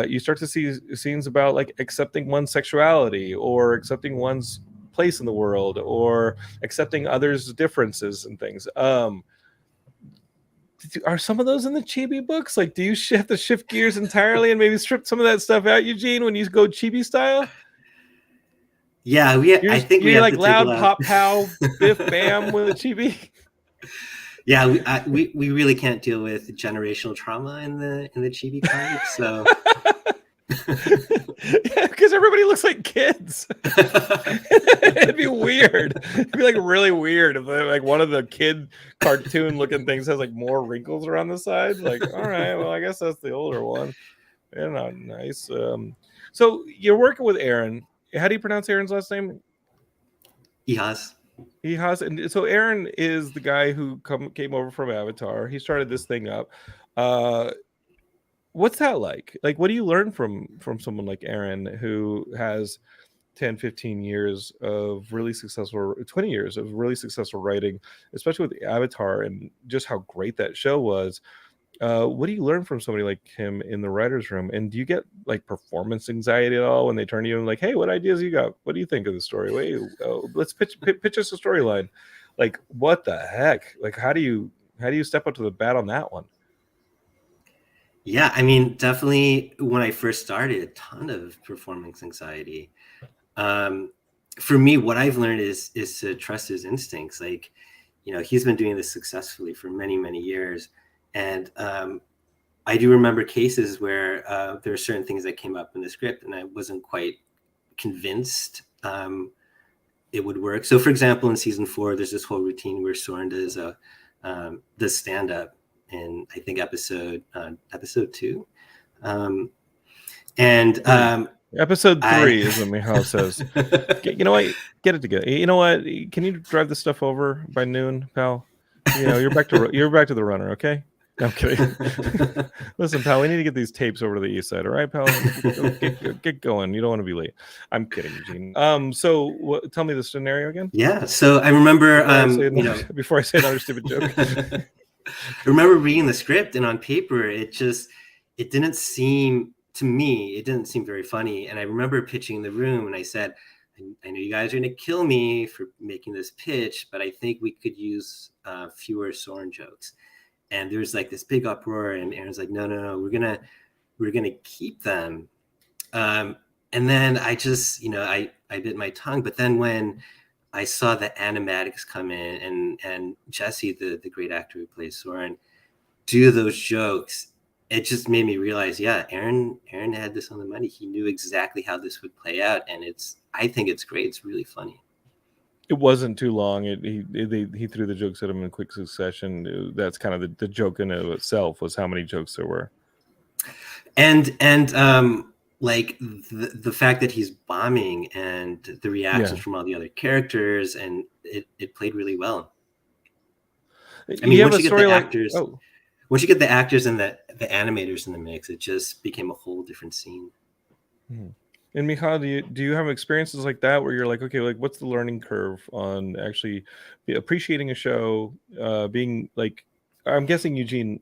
You start to see scenes about like accepting one's sexuality or accepting one's place in the world or accepting others' differences and things. are some of those in the chibi books? Like, do you have to shift gears entirely and maybe strip some of that stuff out, Eugene, when you go chibi style? Yeah, I think we you're have like to take a loud lot. pop pow biff bam with a chibi. Yeah, we really can't deal with generational trauma in the chibi comics. So yeah, because everybody looks like kids. It'd be weird. It'd be like really weird if like one of the kid cartoon looking things has like more wrinkles around the sides. Like, all right, well, I guess that's the older one. They're not nice. So you're working with Aaron. How do you pronounce Aaron's last name? Ehasz. Ehasz. And so Aaron is the guy who came over from Avatar. He started this thing up. What's that like? Like, what do you learn from someone like Aaron who has 10, 15 years of really successful, 20 years of really successful writing, especially with Avatar and just how great that show was? What do you learn from somebody like him in the writer's room? And do you get like performance anxiety at all when they turn to you and like, hey, what ideas you got? What do you think of the story? Wait, let's pitch us a storyline. Like, what the heck? Like, how do you step up to the bat on that one? Yeah, I mean, definitely when I first started, a ton of performance anxiety. For me, what I've learned is to trust his instincts. Like, he's been doing this successfully for many, many years. And I do remember cases where there are certain things that came up in the script and I wasn't quite convinced it would work. So for example, in season 4, there's this whole routine where Soren does stand-up in, I think, episode 2. Episode 3 is what Michal says. You know what? Get it together. You know what? Can you drive this stuff over by noon, pal? You're back to the runner, okay? No, I'm kidding. Listen, pal, we need to get these tapes over to the east side, all right, pal? Get going. You don't want to be late. I'm kidding, Eugene. So tell me the scenario again. Yeah. So I remember, before I say another stupid joke. I remember reading the script, and on paper, it didn't seem very funny. And I remember pitching in the room, and I said, I know you guys are going to kill me for making this pitch, but I think we could use fewer Soren jokes. And there's like this big uproar, and Aaron's like, no, we're gonna keep them. And then I just, I bit my tongue. But then when I saw the animatics come in and Jesse, the great actor who plays Soren, do those jokes, it just made me realize, yeah, Aaron had this on the money. He knew exactly how this would play out, and I think it's great. It's really funny. It wasn't too long. He threw the jokes at him in quick succession. That's kind of the joke in of itself, was how many jokes there were. And like the fact that he's bombing and the reactions from all the other characters, and it played really well. I mean, once you get the actors, once you get the actors and the animators in the mix, it just became a whole different scene. Hmm. And Michal, do you have experiences like that where you're like, okay, like what's the learning curve on actually appreciating a show, being like, I'm guessing, Eugene,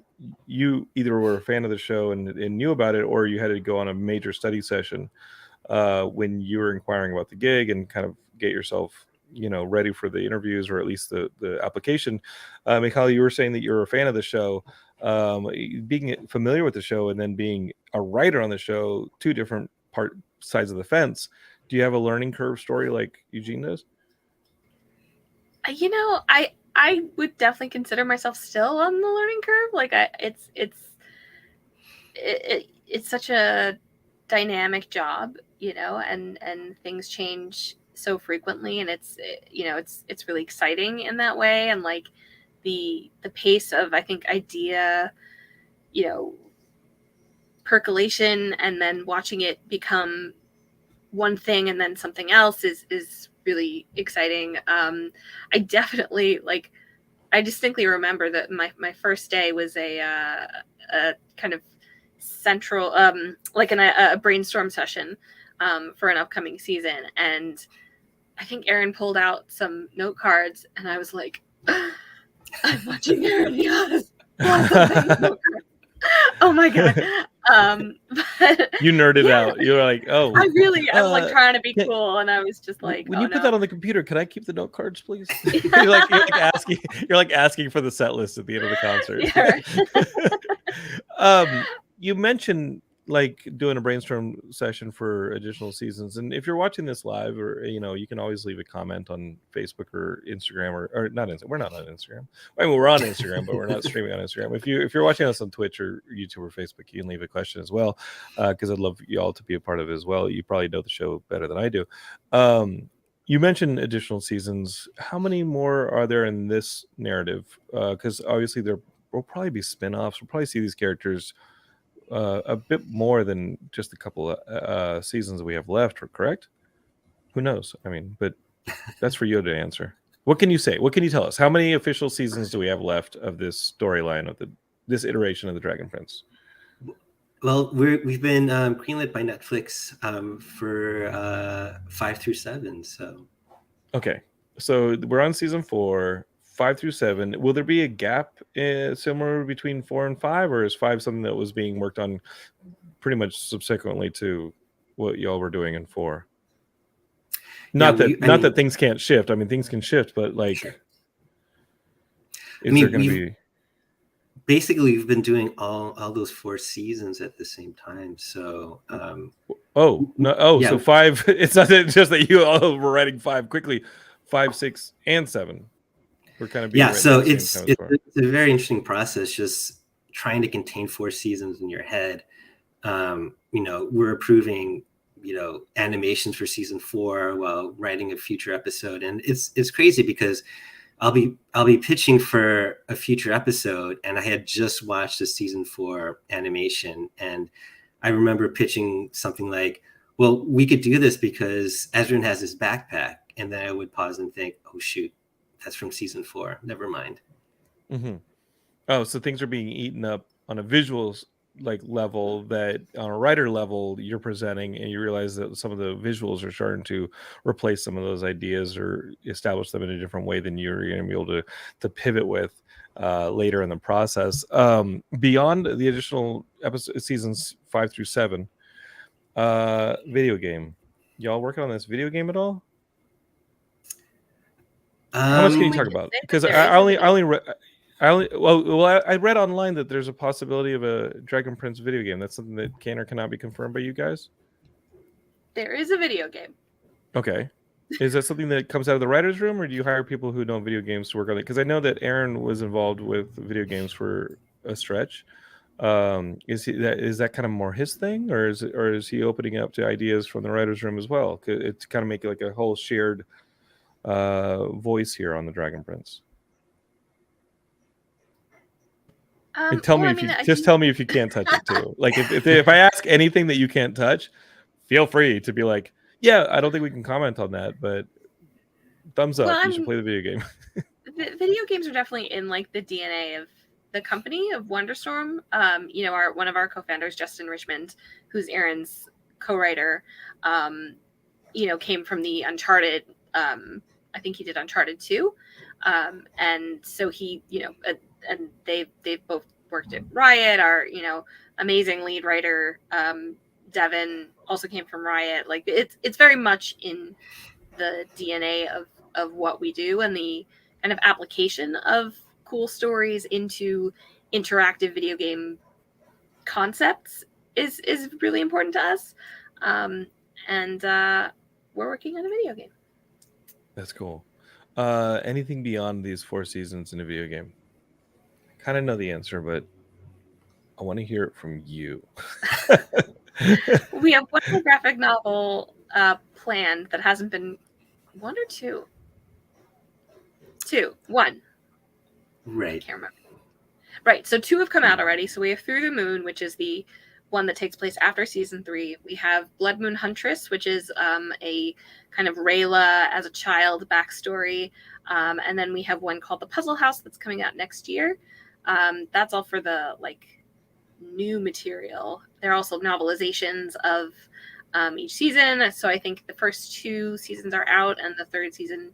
you either were a fan of the show and knew about it, or you had to go on a major study session when you were inquiring about the gig and kind of get yourself, ready for the interviews, or at least the application. Michal, you were saying that you're a fan of the show, being familiar with the show and then being a writer on the show, two different sides of the fence. Do you have a learning curve story like Eugene does? I would definitely consider myself still on the learning curve. Like it's such a dynamic job, and things change so frequently, and it's really exciting in that way. And like the pace of, I think, idea, percolation, and then watching it become one thing and then something else is really exciting. I definitely I distinctly remember that my first day was a kind of central, a brainstorm session for an upcoming season. And I think Aaron pulled out some note cards, and I was like, I'm watching Aaron Ehasz. Oh my God. But You nerded yeah, out. You were like, oh, I was like trying to be can- cool, and I was just like, when oh you put no. that on the computer, could I keep the note cards, please? you're like asking for the set list at the end of the concert. Yeah, You mentioned like doing a brainstorm session for additional seasons, and if you're watching this live, or you can always leave a comment on Facebook or Instagram, or not. We're not on Instagram. I mean, we're on Instagram, but we're not streaming on Instagram. If you're watching us on Twitch or YouTube or Facebook, you can leave a question as well, because I'd love y'all to be a part of it as well. You probably know the show better than I do. You mentioned additional seasons. How many more are there in this narrative? Because obviously there will probably be spin-offs. We'll probably see these characters a bit more than just a couple of seasons that we have left, correct? Who knows? I mean, but that's for you to answer. What can you say? What can you tell us? How many official seasons do we have left of this storyline of this iteration of the Dragon Prince? Well, we've been greenlit by Netflix for 5 through 7. So Okay, so we're on season 4, 5 through 7. Will there be a gap similar between 4 and 5, or is 5 something that was being worked on pretty much subsequently to what y'all were doing in 4? Not that things can't shift. I mean, things can shift, but like, sure. is there going to be? Basically, we've been doing all those 4 seasons at the same time. So So 5. It's not just that you all were writing 5 quickly. 5, 6, and 7. We're kind of being so it's a very interesting process, just trying to contain 4 seasons in your head. We're approving animations for season 4 while writing a future episode, and it's crazy because I'll be pitching for a future episode, and I had just watched the season 4 animation, and I remember pitching something like, well, we could do this because Ezrin has this backpack, and then I would pause and think, oh shoot, that's from season 4, never mind. Mm-hmm. Oh, so things are being eaten up on a visuals level that on a writer level you're presenting, and you realize that some of the visuals are starting to replace some of those ideas or establish them in a different way than you're going to be able to pivot with later in the process. Beyond the additional seasons 5 through 7, video game, y'all working on this video game at all? How much can you talk about? Because I read online that there's a possibility of a Dragon Prince video game. That's something that can or cannot be confirmed by you guys? There is a video game. Okay. Is that something that comes out of the writer's room, or do you hire people who know video games to work on it? Because I know that Aaron was involved with video games for a stretch. Is that kind of more his thing, or is he opening up to ideas from the writer's room as well? It's kind of make it like a whole shared voice here on the Dragon Prince. And tell me if you can't touch it too. Like if I ask anything that you can't touch, feel free to be like, yeah, I don't think we can comment on that, but thumbs up. You should play the video game. Video games are definitely in like the DNA of the company of Wonderstorm. One of our co-founders, Justin Richmond, who's Aaron's co-writer, came from the Uncharted. I think he did Uncharted 2, and so he, and they've both worked at Riot. Our amazing lead writer, Devin, also came from Riot. Like it's very much in the DNA of what we do, and the kind of application of cool stories into interactive video game concepts is really important to us. And we're working on a video game. That's cool. Anything beyond these 4 seasons in a video game? I kind of know the answer, but I want to hear it from you. We have one graphic novel planned that hasn't been 1 or 2. 1. Right. I can't remember. Right. So 2 have come out already. So we have Through the Moon, which is the one that takes place after season 3. We have Blood Moon Huntress, which is a kind of Rayla as a child backstory. And then we have one called The Puzzle House that's coming out next year. That's all for the new material. There are also novelizations of each season. So I think the first 2 seasons are out, and the 3rd season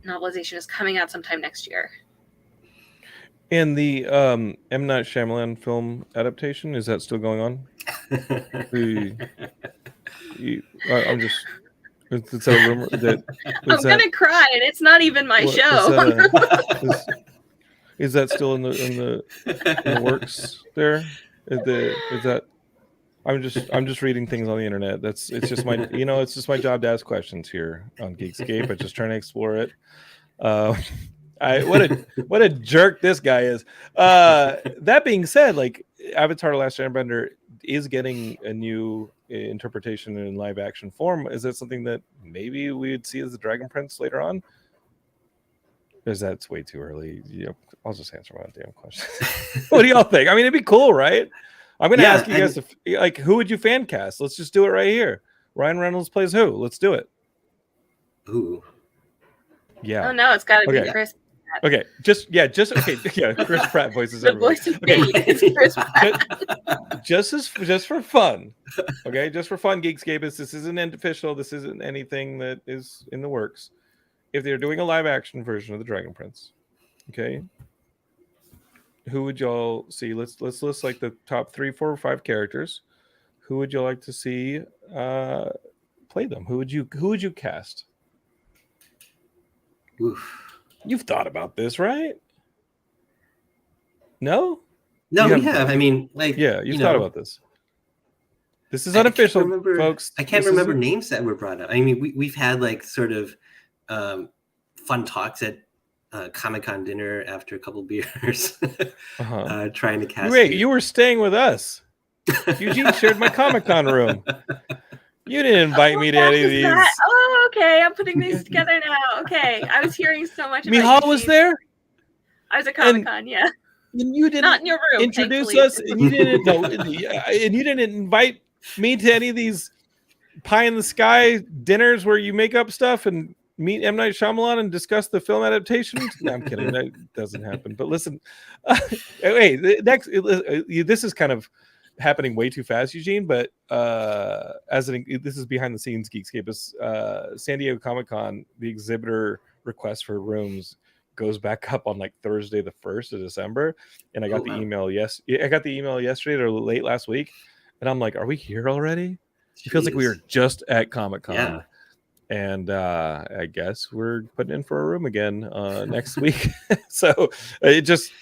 novelization is coming out sometime next year. And the M. Night Shyamalan film adaptation, is that still going on? I'm just... Is that a rumor that... I'm gonna cry, and it's not even my show. Is that still in the works there? Is that... I'm just reading things on the internet. It's just my it's just my job to ask questions here on Geekscape. I'm just trying to explore it. What a jerk this guy is. That being said, like Avatar: Last Airbender is getting a new interpretation in live action form. Is that something that maybe we would see as the Dragon Prince later on? Because that's way too early. I'll just answer my own damn question. What do y'all think? I mean, it'd be cool, right? I'm going to ask you guys, who would you fan cast? Let's just do it right here. Ryan Reynolds plays who? Let's do it. Ooh. Yeah. Oh, no, it's got to be Chris Pratt. Okay. Chris Pratt voices the everybody. Voice of is Chris Pratt. Just for fun. Okay? Just for fun, Geekscape. This isn't official. This isn't anything that is in the works. If they're doing a live action version of the Dragon Prince, okay, who would y'all see? Let's list like the top 3, 4, or 5 characters. Who would you like to see play them? Who would you cast? Oof. You've thought about this, right? No, we have. I mean, like, you've thought about this. This is unofficial, folks. I can't remember names that were brought up. I mean, we've had like sort of fun talks at Comic-Con dinner after a couple beers, trying to cast. Wait, you were staying with us. Eugene shared my Comic-Con room. You didn't invite me to any of these. Oh, okay. I'm putting these together now. Okay, I was hearing so much. Michal was there. I was at Comic-Con, yeah. And you didn't not in your room. Introduce us, and you didn't. And you didn't invite me to any of these pie in the sky dinners where you make up stuff and meet M. Night Shyamalan and discuss the film adaptations. No, I'm kidding. That doesn't happen. But listen, wait. This is kind of happening way too fast, Eugene. But this is behind the scenes Geekscape. Is San Diego Comic-Con, the exhibitor request for rooms goes back up on like Thursday, the 1st of December, and I got the email. Yes, I got the email yesterday or late last week, and I'm like, "Are we here already?" It feels like we were just at Comic-Con. Yeah. And I guess we're putting in for a room again next week. So it just...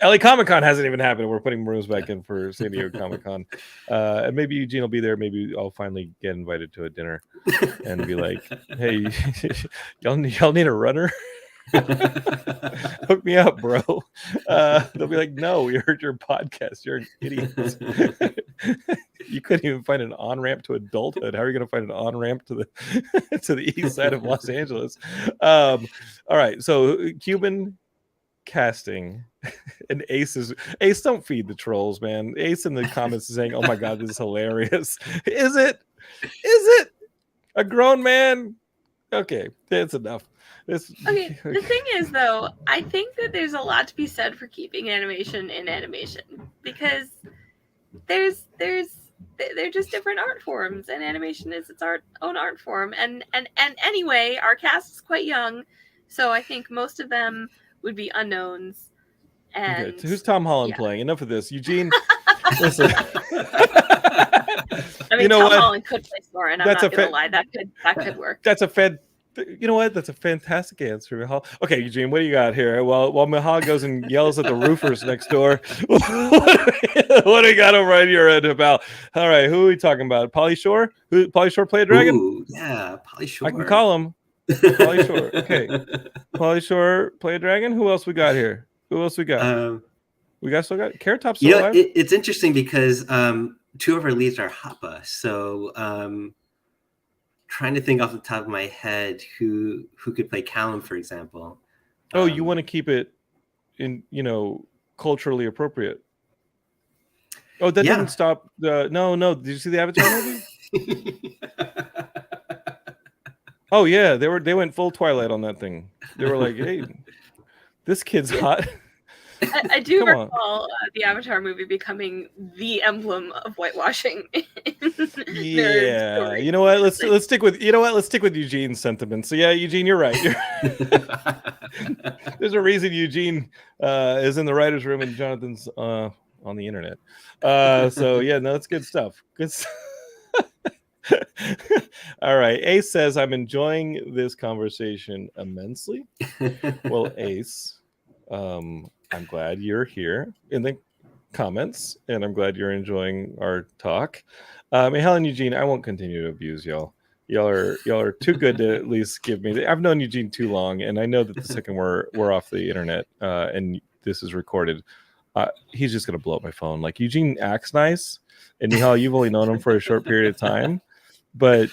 LA Comic-Con hasn't even happened. We're putting rooms back in for San Diego Comic-Con. And maybe Eugene will be there. Maybe I'll finally get invited to a dinner and be like, "Hey, y'all need a runner? Hook me up, bro." They'll be like, "No, we heard your podcast. You're an idiot. You couldn't even find an on-ramp to adulthood. How are you going to find an on-ramp to the east side of Los Angeles?" All right, so Cuban casting. And Ace, don't feed the trolls, man. Ace in the comments is saying, "Oh my god, this is hilarious." Is it a grown man? Okay, that's enough. Okay, the thing is, though, I think that there's a lot to be said for keeping animation in animation, because they're just different art forms, and animation is its own art form. And anyway, our cast is quite young, so I think most of them would be unknowns. And okay, so who's Tom Holland playing? Enough of this, Eugene. Listen. I mean, Tom Holland could play Soren. I'm not gonna lie, that could work. You know what? That's a fantastic answer, Michal. Okay, Eugene, what do you got here? While Michal goes and yells at the roofers next door, what do you got over on your end about? All right, who are we talking about? Pauly Shore? Pauly Shore play a dragon? Ooh, yeah, Pauly Shore. I can call him. Pauly Shore. Okay. Pauly Shore play a dragon? Who else we got here? We still got Carrot Top still alive? It's interesting because 2 of our leads are Happa. So trying to think off the top of my head who could play Callum, for example. Oh, you want to keep it in, culturally appropriate. Oh, that didn't stop the... No. Did you see the Avatar movie? Oh yeah, they went full Twilight on that thing. They were like, "Hey, this kid's hot." I do Come on. recall the Avatar movie becoming the emblem of whitewashing. Yeah, you know what? Let's stick with Eugene's sentiments. So yeah, Eugene, you're right. There's a reason Eugene is in the writer's room and Jonathan's on the internet. So yeah, no, that's good stuff. Good stuff. All right. Ace says, I'm enjoying this conversation immensely. Well, Ace, I'm glad you're here in the comments, and I'm glad you're enjoying our talk. Michal and Eugene, I won't continue to abuse y'all. Y'all are too good to at least give me. I've known Eugene too long, and I know that the second we're off the internet and this is recorded, he's just gonna blow up my phone. Like, Eugene acts nice, and Michal, you've only known him for a short period of time, but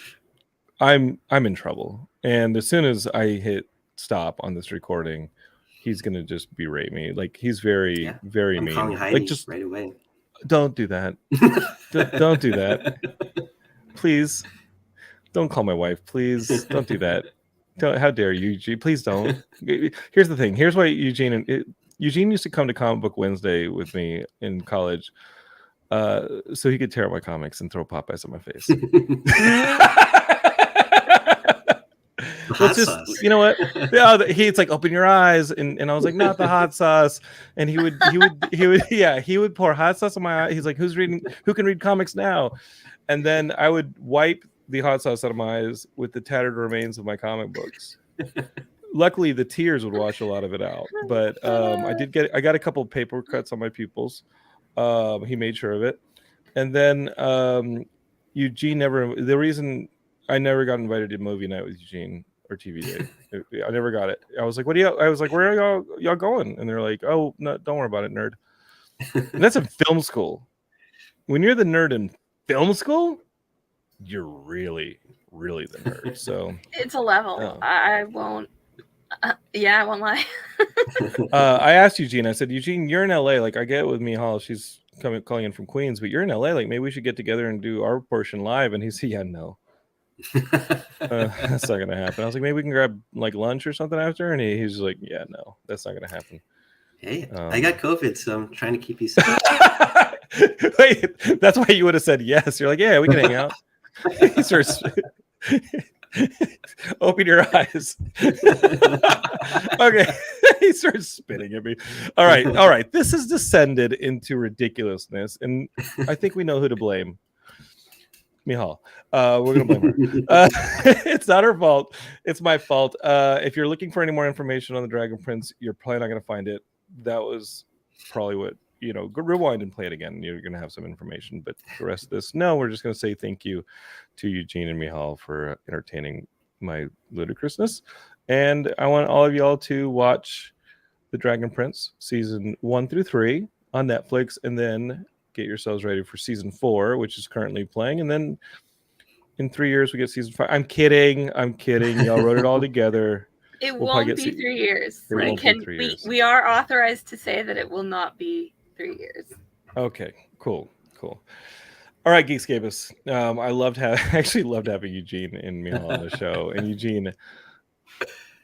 I'm in trouble. And as soon as I hit stop on this recording, he's gonna just berate me. Like, he's very very mean. Calling Heidi like, just right away. Don't do that. Don't do that. Please don't call my wife. Please don't do that. How dare you, Eugene? Please don't. Here's the thing. Here's why Eugene used to come to Comic Book Wednesday with me in college, so he could tear up my comics and throw Popeyes on my face. Let's just, sauce. you know what? It's like, open your eyes, and I was like, not the hot sauce. And he would pour hot sauce on my eye. He's like, who can read comics now? And then I would wipe the hot sauce out of my eyes with the tattered remains of my comic books. Luckily, the tears would wash a lot of it out. But I got a couple of paper cuts on my pupils. He made sure of it. And then Eugene the reason I never got invited to movie night with Eugene or TV day. I never got it. I was like, I was like, where are y'all going? And they're like, oh, no, don't worry about it, nerd. And that's in film school. When you're the nerd in film school, you're really, really the nerd. So it's a level. I won't. I won't lie. I asked Eugene. I said, Eugene, you're in LA. Like, I get it with Michal. She's calling in from Queens, but you're in LA. Like, maybe we should get together and do our portion live. And he said, yeah, no. That's not gonna happen. I was like, maybe we can grab like lunch or something after, and he's like, yeah, no, that's not gonna happen. Hey, I got COVID, so I'm trying to keep you safe. Wait, that's why you would have said yes. You're like, yeah, we can hang out. He starts open your eyes. Okay. He starts spitting at me. All right, this has descended into ridiculousness, and I think we know who to blame. Michal. We're gonna blame her. It's not her fault. It's my fault. If you're looking for any more information on the Dragon Prince, you're probably not gonna find it. That was probably what, go rewind and play it again. You're gonna have some information, but the rest of this, no, we're just gonna say thank you to Eugene and Michal for entertaining my ludicrousness. And I want all of y'all to watch the Dragon Prince season 1 through 3 on Netflix, and then get yourselves ready for season 4, which is currently playing, and then in 3 years we get season 5. I'm kidding. Y'all wrote it all together. It won't be 3 years. We are authorized to say that it will not be 3 years. Okay, cool. All right, Geekscapists. I actually loved having Eugene and Michal on the show. And Eugene,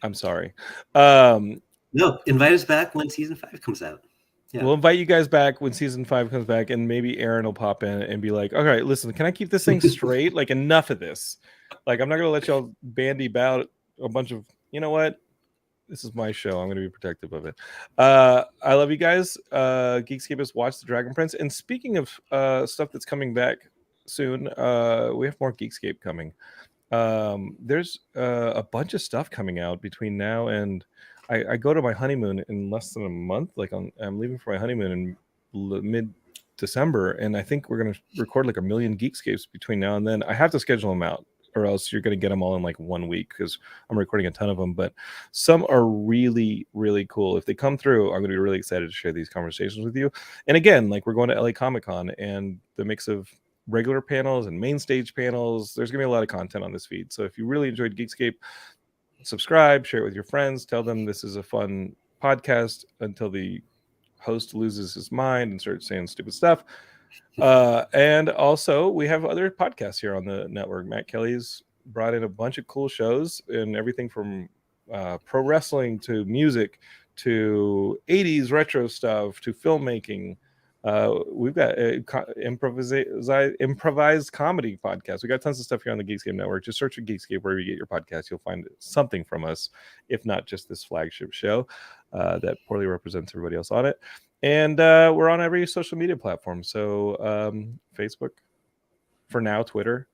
I'm sorry. No, invite us back when season 5 comes out. Yeah. We'll invite you guys back when season 5 comes back, and maybe Aaron will pop in and be like, all right, listen, can I keep this thing straight? Like, enough of this. Like, I'm not going to let y'all bandy about a bunch of, you know what? This is my show. I'm going to be protective of it. I love you guys. Geekscapists, watch the Dragon Prince. And speaking of stuff that's coming back soon, we have more Geekscape coming. There's a bunch of stuff coming out between now and I go to my honeymoon in less than a month. Like, I'm leaving for my honeymoon in mid-December, and I think we're going to record like 1 million Geekscapes between now and then. I have to schedule them out, or else you're going to get them all in like 1 week, because I'm recording a ton of them. But some are really, really cool. If they come through, I'm going to be really excited to share these conversations with you. And again, like, we're going to LA Comic-Con, and the mix of regular panels and main stage panels, there's going to be a lot of content on this feed. So if you really enjoyed Geekscape, subscribe, share it with your friends, tell them this is a fun podcast until the host loses his mind and starts saying stupid stuff. And also, we have other podcasts here on the network. Matt Kelly's brought in a bunch of cool shows, and everything from pro wrestling to music to 80s retro stuff to filmmaking. We've got improvised comedy podcast. We got tons of stuff here on the Geekscape Network. Just search for Geekscape wherever you get your podcast. You'll find something from us, if not just this flagship show that poorly represents everybody else on it. And we're on every social media platform. So Facebook, for now, Twitter,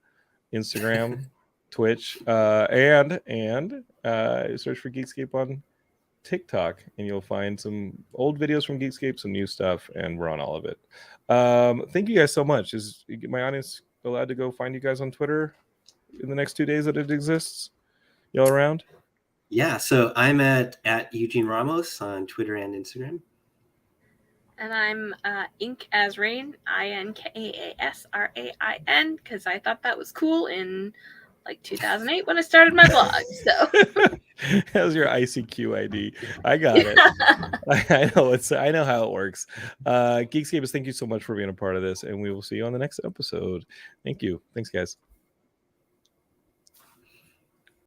Instagram, Twitch, and search for Geekscape on TikTok, and you'll find some old videos from Geekscape, some new stuff, and we're on all of it. Thank you guys so much. Is my audience allowed to go find you guys on Twitter in the next 2 days that it exists? Y'all around? Yeah, so I'm at Eugene Ramos on Twitter and Instagram. And I'm Ink as Rain, INKAASRAIN, because I thought that was cool in like 2008 when I started my blog. So that was your ICQ ID. I got it. I know how it works. Geekscape, thank you so much for being a part of this, and we will see you on the next episode. Thank you. Thanks, guys.